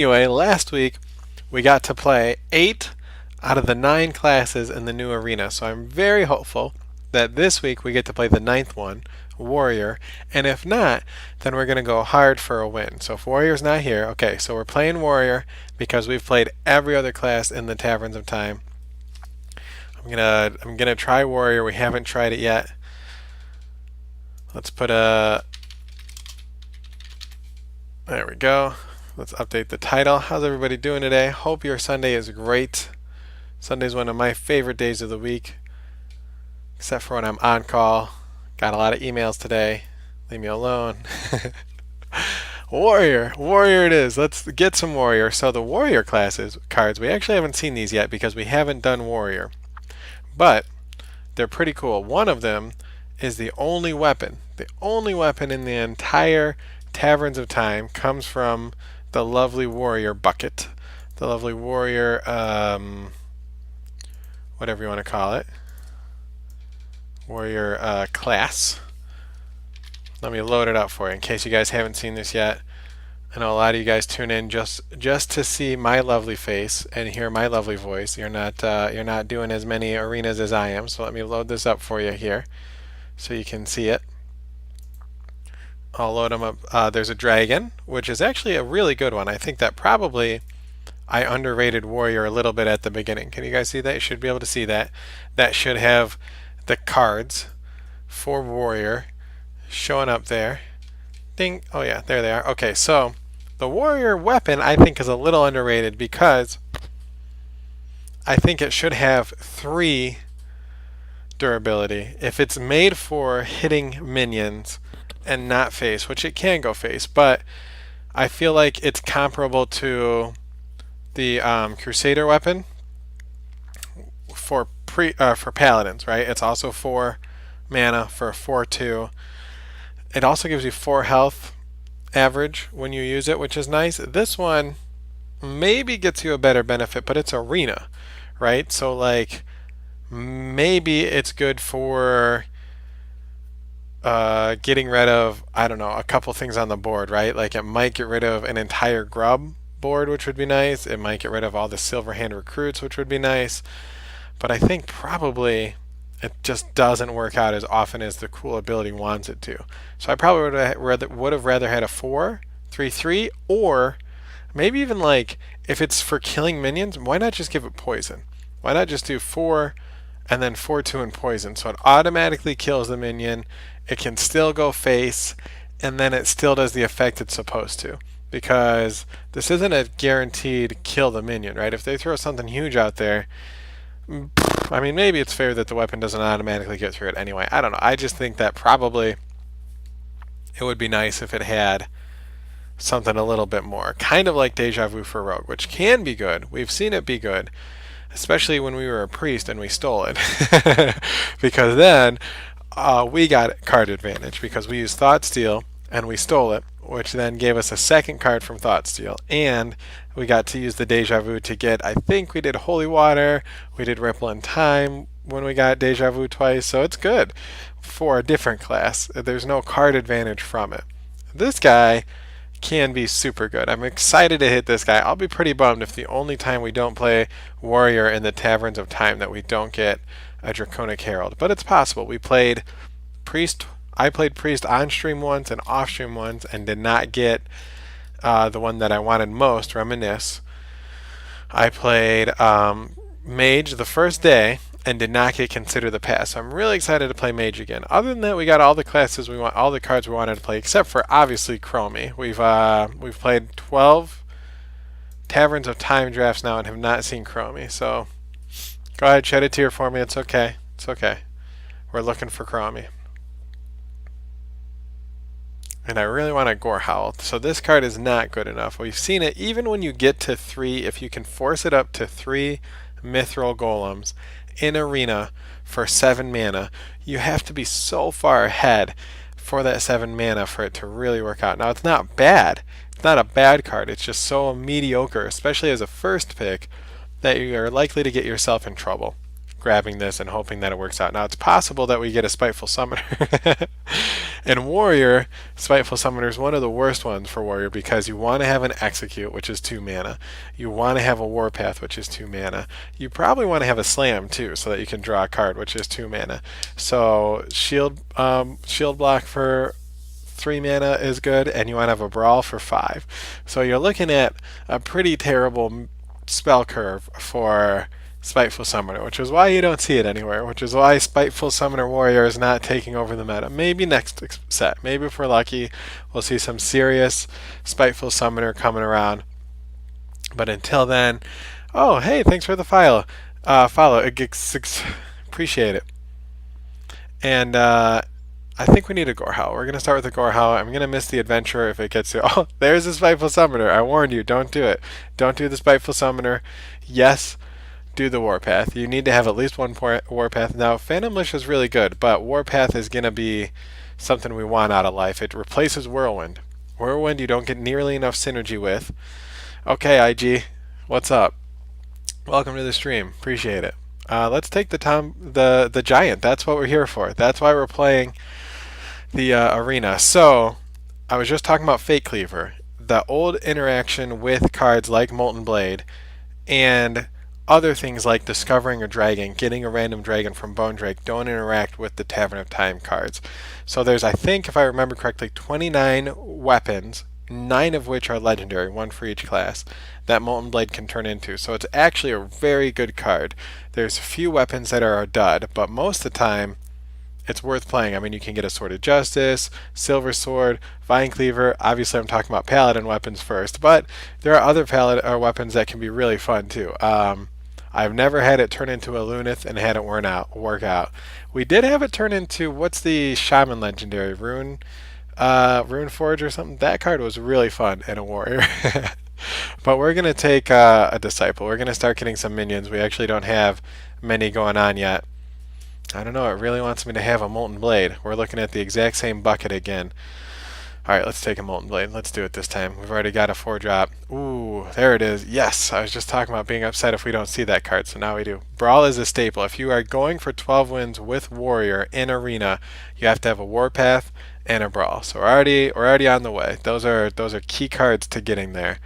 Anyway, last week we got to play 8 out of the 9 classes in the new arena, so I'm very hopeful that this week we get to play the ninth one, Warrior, and if not, then we're going to go hard for a win. So if Warrior's not here, okay, so we're playing Warrior because we've played every other class in the Taverns of Time. I'm gonna try Warrior. We haven't tried it yet. Let's put a... There we go. Let's update the title. How's everybody doing today? Hope your Sunday is great. Sunday's one of my favorite days of the week, except for when I'm on call. Got a lot of emails today. Leave me alone. Warrior it is. Let's get some Warrior. So the Warrior classes cards, we actually haven't seen these yet because we haven't done Warrior, but they're pretty cool. One of them is the only weapon. The only weapon in the entire Taverns of Time comes from the lovely Warrior bucket. The lovely Warrior, whatever you want to call it. Warrior class. Let me load it up for you in case you guys haven't seen this yet. I know a lot of you guys tune in just to see my lovely face and hear my lovely voice. You're not doing as many arenas as I am, so let me load this up for you here so you can see it. I'll load them up. There's a dragon, which is actually a really good one. I think that probably I underrated Warrior a little bit at the beginning. Can you guys see that? You should be able to see that. That should have the cards for Warrior showing up there. Ding. Oh yeah, there they are. Okay, so the Warrior weapon I think is a little underrated because I think it should have 3 durability. If it's made for hitting minions and not face, which it can go face, but I feel like it's comparable to the Crusader weapon for paladins, right? It's also 4 mana for 4/2. It also gives you 4 health average when you use it, which is nice. This one maybe gets you a better benefit, but it's arena, right? So like maybe it's good for getting rid of, I don't know, a couple things on the board, right? Like it might get rid of an entire grub board, which would be nice. It might get rid of all the silver hand recruits, which would be nice. But I think probably it just doesn't work out as often as the cool ability wants it to. So I probably would have rather had a 4/3/3, or maybe even like if it's for killing minions, why not just give it poison? Why not just do 4 and then 4/2 and poison, so it automatically kills the minion. It can still go face, and then it still does the effect it's supposed to. Because this isn't a guaranteed kill the minion, right? If they throw something huge out there, I mean, maybe it's fair that the weapon doesn't automatically get through it anyway. I don't know. I just think that probably it would be nice if it had something a little bit more. Kind of like Deja Vu for Rogue, which can be good. We've seen it be good, especially when we were a priest and we stole it. Because then we got card advantage because we used Thought Steal and we stole it, which then gave us a second card from Thought Steal, and we got to use the Deja Vu to get, I think we did Holy Water, we did Ripple in Time when we got Deja Vu twice, so it's good for a different class. There's no card advantage from it. This guy can be super good. I'm excited to hit this guy. I'll be pretty bummed if the only time we don't play Warrior in the Taverns of Time that we don't get a Draconic Herald, but it's possible. We played Priest. I played Priest on stream once and off stream once and did not get the one that I wanted most, Reminisce. I played Mage the first day and did not get Consider the Past. So I'm really excited to play Mage again. Other than that, we got all the classes we want, all the cards we wanted to play, except for obviously Chromie. We've played 12 Taverns of Time drafts now and have not seen Chromie. So go ahead, shed a tear for me. It's okay. It's okay. We're looking for Chromie. And I really want a Gorehowl. So this card is not good enough. We've seen it even when you get to 3, if you can force it up to 3 Mithril Golems in Arena for 7 mana, you have to be so far ahead for that 7 mana for it to really work out. Now it's not bad. It's not a bad card. It's just so mediocre, especially as a first pick, that you are likely to get yourself in trouble grabbing this and hoping that it works out. Now it's possible that we get a Spiteful Summoner And Warrior, Spiteful Summoner is one of the worst ones for Warrior because you want to have an Execute, which is 2 mana. You want to have a Warpath, which is 2 mana. You probably want to have a Slam too, so that you can draw a card, which is 2 mana. So shield block for 3 mana is good, and you want to have a Brawl for 5. So you're looking at a pretty terrible spell curve for Spiteful Summoner, which is why you don't see it anywhere, which is why Spiteful Summoner Warrior is not taking over the meta. Maybe next set, maybe if we're lucky, we'll see some serious Spiteful Summoner coming around. But until then, oh, hey, thanks for the follow. Appreciate it. And I think we need a Gorehowl. We're going to start with a Gorehowl. I'm going to miss the adventure if it gets to... Oh, there's a Spiteful Summoner. I warned you. Don't do it. Don't do the Spiteful Summoner. Yes, do the Warpath. You need to have at least one Warpath. Now, Phantom Militia is really good, but Warpath is going to be something we want out of life. It replaces Whirlwind. Whirlwind you don't get nearly enough synergy with. Okay, IG. What's up? Welcome to the stream. Appreciate it. Let's take the Giant. That's what we're here for. That's why we're playing the arena. So I was just talking about Fate Cleaver, the old interaction with cards like Molten Blade and other things like discovering a dragon, getting a random dragon from Bone Drake don't interact with the Tavern of Time cards. So there's, I think if I remember correctly, 29 weapons, 9 of which are legendary, 1 for each class, that Molten Blade can turn into. So it's actually a very good card. There's a few weapons that are a dud, but most of the time it's worth playing. I mean, you can get a Sword of Justice, Silver Sword, Vine Cleaver. Obviously, I'm talking about Paladin weapons first, but there are other Paladin weapons that can be really fun too. I've never had it turn into a Lunith and had it work out. We did have it turn into, what's the Shaman legendary? Rune Forge or something? That card was really fun in a Warrior. But we're going to take a Disciple. We're going to start getting some minions. We actually don't have many going on yet. I don't know, it really wants me to have a Molten Blade. We're looking at the exact same bucket again. Alright, let's take a Molten Blade. Let's do it this time. We've already got a 4-drop. Ooh, there it is. Yes, I was just talking about being upset if we don't see that card, so now we do. Brawl is a staple. If you are going for 12 wins with Warrior in Arena, you have to have a Warpath and a Brawl. So we're already on the way. Those are key cards to getting there.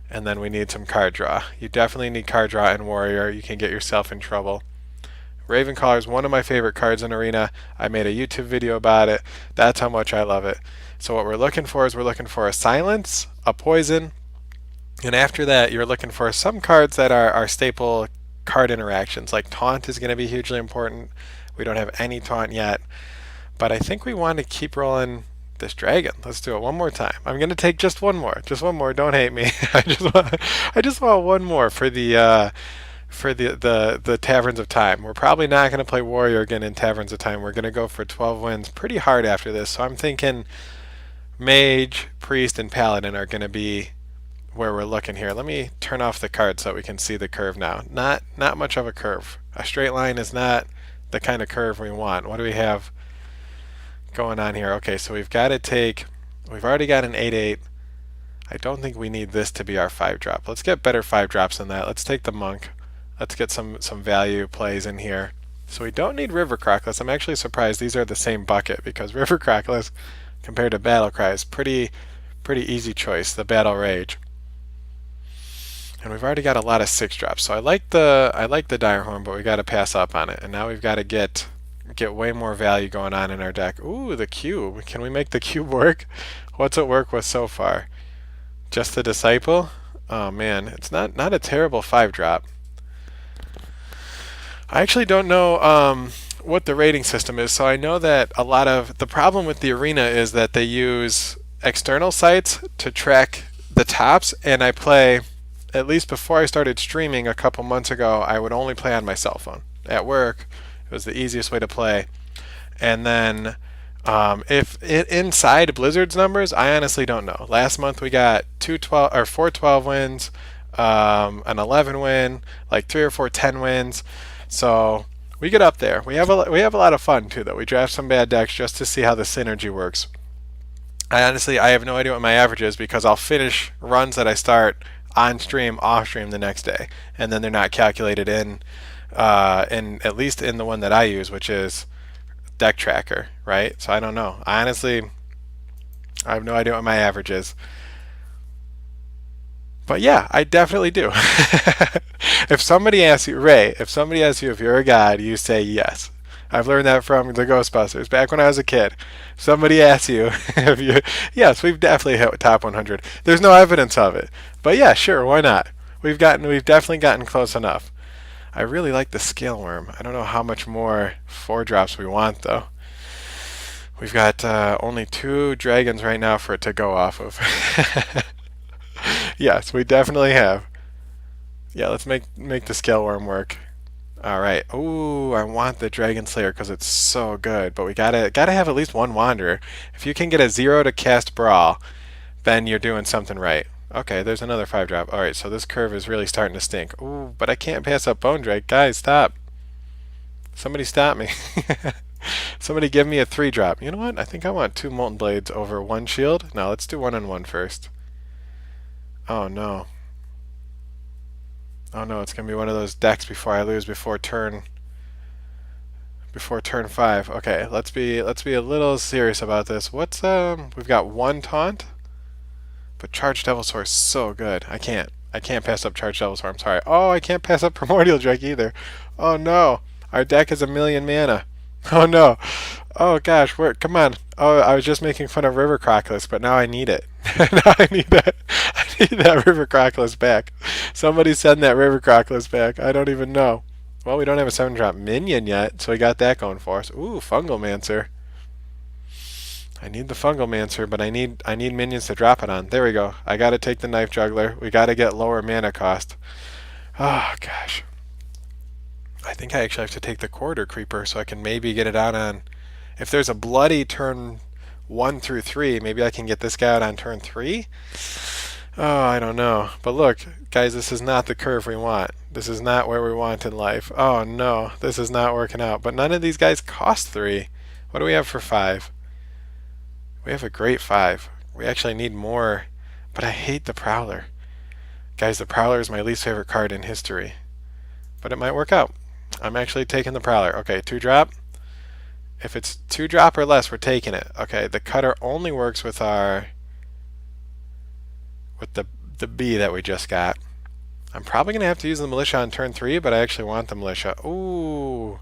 And then we need some card draw. You definitely need card draw in Warrior. You can get yourself in trouble. Ravencaller is one of my favorite cards in Arena. I made a YouTube video about it. That's how much I love it. So what we're looking for is we're looking for a Silence, a Poison, and after that you're looking for some cards that are staple card interactions. Like Taunt is going to be hugely important. We don't have any Taunt yet. But I think we want to keep rolling this dragon. Let's do it one more time. I'm going to take just one more. Just one more. Don't hate me. I just want one more for the Taverns of Time. We're probably not going to play Warrior again in Taverns of Time. We're going to go for 12 wins pretty hard after this. So I'm thinking Mage, Priest, and Paladin are going to be where we're looking here. Let me turn off the card so we can see the curve now. Not much of a curve. A straight line is not the kind of curve we want. What do we have going on here? Okay, so we've already got an 8/8. I don't think we need this to be our 5-drop. Let's get better 5-drops than that. Let's take the Monk. Let's get some value plays in here. So we don't need River Crockless. I'm actually surprised these are the same bucket because River Crockless compared to Battle Cry is pretty easy choice, the Battle Rage. And we've already got a lot of 6-drops. So I like the Direhorn, but we got to pass up on it. And now we've got to get way more value going on in our deck. Ooh, the cube. Can we make the cube work? What's it work with so far? Just the Disciple? Oh man, it's not a terrible 5-drop. I actually don't know what the rating system is, so I know that a lot of the problem with the Arena is that they use external sites to track the tops, and I play, at least before I started streaming a couple months ago, I would only play on my cell phone. At work, it was the easiest way to play. And then if inside Blizzard's numbers, I honestly don't know. Last month we got 4 12 wins, an 11 win, like 3 or 4 10 wins. So we get up there. We have a lot of fun too, though. We draft some bad decks just to see how the synergy works. I have no idea what my average is because I'll finish runs that I start on stream, off stream the next day, and then they're not calculated in at least in the one that I use, which is deck tracker, right? So I don't know. Honestly, I have no idea what my average is. But yeah, I definitely do. If somebody asks you, Ray, if somebody asks you if you're a god, you say yes. I've learned that from the Ghostbusters back when I was a kid. Somebody asks you if you, yes, we've definitely hit top 100. There's no evidence of it, but yeah, sure, why not? We've definitely gotten close enough. I really like the scale worm. I don't know how much more 4-drops we want though. We've got only 2 dragons right now for it to go off of. Yes, we definitely have. Yeah, let's make the scale worm work. All right. Ooh, I want the Dragon Slayer because it's so good, but we gotta have at least one Wanderer. If you can get a 0 to cast Brawl, then you're doing something right. Okay, there's another 5-drop. All right, so this curve is really starting to stink. Ooh, but I can't pass up Bone Drake. Guys, stop. Somebody stop me. Somebody give me a 3-drop. You know what? I think I want 2 Molten Blades over 1 shield. No, let's do 1-on-1 first. Oh no. Oh no, it's gonna be one of those decks before I lose before turn 5. Okay, let's be a little serious about this. What's we've got 1 taunt, but Charged Devilsaur is so good. I can't pass up Charged Devilsaur. I'm sorry. Oh, I can't pass up Primordial Drake either. Oh no, our deck is 1,000,000 mana. Oh no. Oh gosh, come on. Oh, I was just making fun of River Crocodile, but now I need it. Now I need that. I need that River Crocodile back. Somebody send that River Crocodile back. I don't even know. Well, we don't have a 7-drop minion yet, so we got that going for us. Ooh, Fungalmancer. I need the Fungalmancer, but I need minions to drop it on. There we go. I gotta take the Knife Juggler. We gotta get lower mana cost. Oh gosh. I think I actually have to take the Corridor Creeper so I can maybe get it out on... If there's a bloody turn 1 through 3, maybe I can get this guy out on turn 3? Oh, I don't know. But look, guys, this is not the curve we want. This is not where we want in life. Oh no, this is not working out. But none of these guys cost 3. What do we have for 5? We have a great 5. We actually need more, but I hate the Prowler. Guys, the Prowler is my least favorite card in history. But it might work out. I'm actually taking the Prowler. Okay, 2-drop. If it's 2-drop or less, we're taking it. Okay, the Cutter only works with our... with the bee that we just got. I'm probably going to have to use the Militia on turn 3, but I actually want the Militia. Ooh.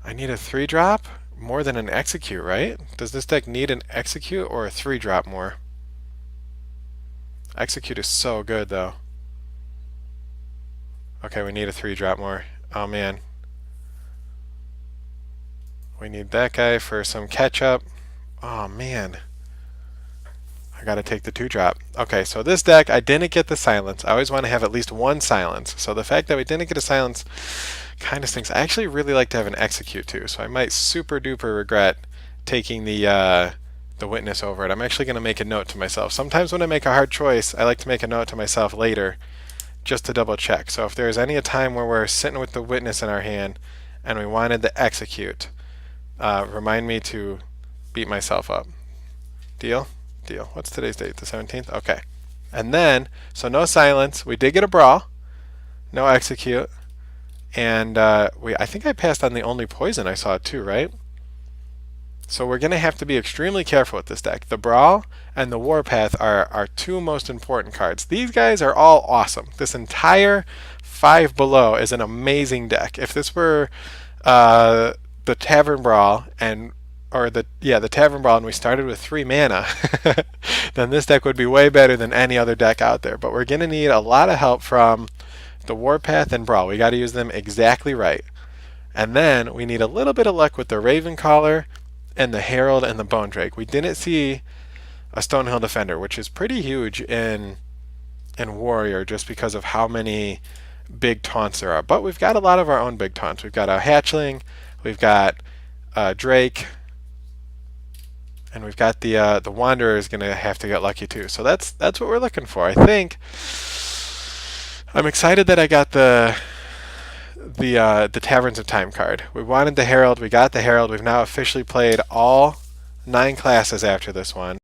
I need a 3-drop? More than an Execute, right? Does this deck need an Execute or a 3-drop more? Execute is so good, though. Okay, we need a 3-drop more. Oh man. We need that guy for some catch-up. Oh man. I gotta take the 2-drop. Okay, so this deck, I didn't get the silence. I always want to have at least 1 silence. So the fact that we didn't get a silence kind of stinks. I actually really like to have an Execute too, so I might super duper regret taking the Witness over it. I'm actually going to make a note to myself. Sometimes when I make a hard choice, I like to make a note to myself later just to double check. So if there's any time where we're sitting with the Witness in our hand and we wanted to Execute, remind me to beat myself up. Deal? Deal. What's today's date? The 17th? Okay. And then, so no silence. We did get a Brawl. No Execute. And I think I passed on the only poison I saw too, right? So we're going to have to be extremely careful with this deck. The Brawl and the Warpath are our 2 most important cards. These guys are all awesome. This entire 5 below is an amazing deck. If this were the Tavern Brawl the Tavern Brawl and we started with 3 mana, then this deck would be way better than any other deck out there. But we're going to need a lot of help from the Warpath and Brawl. We got to use them exactly right. And then we need a little bit of luck with the Ravencaller and the Herald and the Bone Drake. We didn't see a Stonehill Defender, which is pretty huge in Warrior just because of how many big taunts there are. But we've got a lot of our own big taunts. We've got a Hatchling, we've got Drake, and we've got the Wanderer is going to have to get lucky too. So that's what we're looking for. I think I'm excited that I got the Taverns of Time card. We wanted the Herald, we got the Herald. We've now officially played all 9 classes after this one.